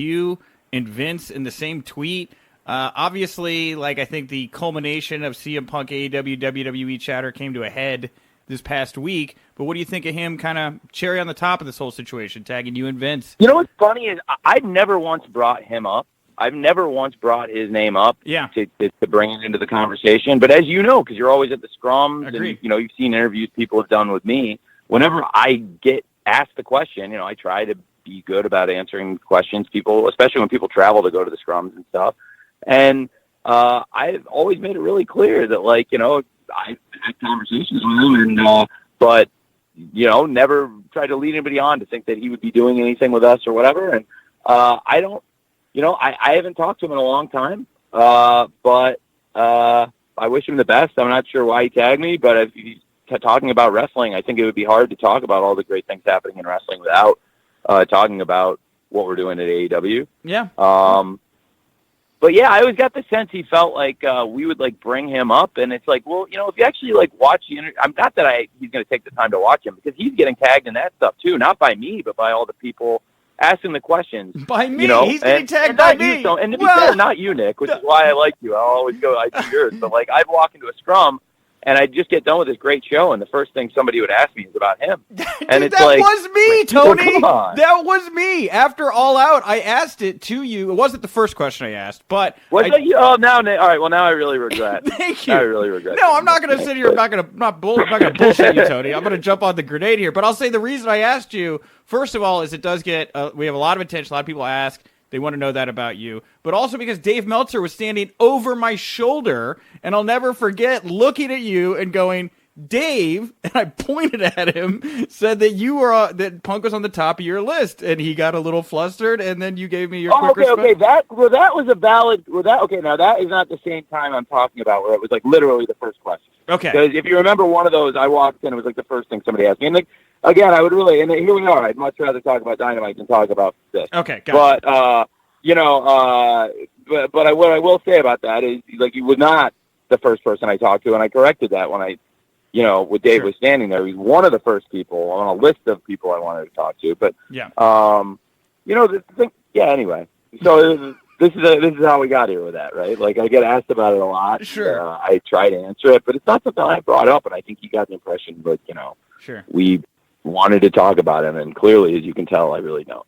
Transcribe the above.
you and Vince in the same tweet. Obviously, like I think the culmination of CM Punk AEW WWE chatter came to a head this past week. But what do you think of him kind of cherry on the top of this whole situation, tagging you and Vince? You know what's funny is I've never once brought him up. I've never once brought his name up to bring it into the conversation. But as you know, because you're always at the scrums, Agreed. and you've seen interviews people have done with me. Whenever I get asked the question, I try to be good about answering questions. People, especially when people travel to go to the scrums and stuff. And I've always made it really clear that, I've had conversations with him, but never tried to lead anybody on to think that he would be doing anything with us or whatever. And I don't. I haven't talked to him in a long time, but I wish him the best. I'm not sure why he tagged me, but if he's talking about wrestling, I think it would be hard to talk about all the great things happening in wrestling without talking about what we're doing at AEW. Yeah. But yeah, I always got the sense he felt like we would bring him up, and it's like, well, if you actually watch the interview, I'm not that he's going to take the time to watch him, because he's getting tagged in that stuff too, not by me, but by all the people asking the questions. By me, he's getting tagged by me. And to be fair, not you, Nick, which is why I like you. I'll always go, I do yours. But I'd walk into a scrum, and I'd just get done with this great show, and the first thing somebody would ask me is about him. And Dude, that was me, Tony. That was me. After All Out, I asked it to you. It wasn't the first question I asked, but now, Nick, all right. Well, now I really regret. Thank you. Now I really regret. No, I'm not going to sit here. I'm not going to bullshit you, Tony. I'm going to jump on the grenade here. But I'll say the reason I asked you, first of all, is it does get. We have a lot of attention. A lot of people ask. They want to know that about you. But also because Dave Meltzer was standing over my shoulder, and I'll never forget looking at you and going, Dave, and I pointed at him, said that you were that Punk was on the top of your list, and he got a little flustered, and then you gave me your quick response. Okay, that was a valid. Now that is not the same time I'm talking about, where it was literally the first question. Okay. Because if you remember one of those, I walked in, it was the first thing somebody asked me, and again, I would really, and here we are. I'd much rather talk about Dynamite than talk about this. Okay, got it. But what I will say about that is, he was not the first person I talked to, and I corrected that when when Dave was standing there. He's one of the first people on a list of people I wanted to talk to. But anyway. So this is how we got here with that, right? I get asked about it a lot. Sure. I try to answer it, but it's not something I brought up, and I think you got the impression that sure, we wanted to talk about him, and clearly, as you can tell, I really don't.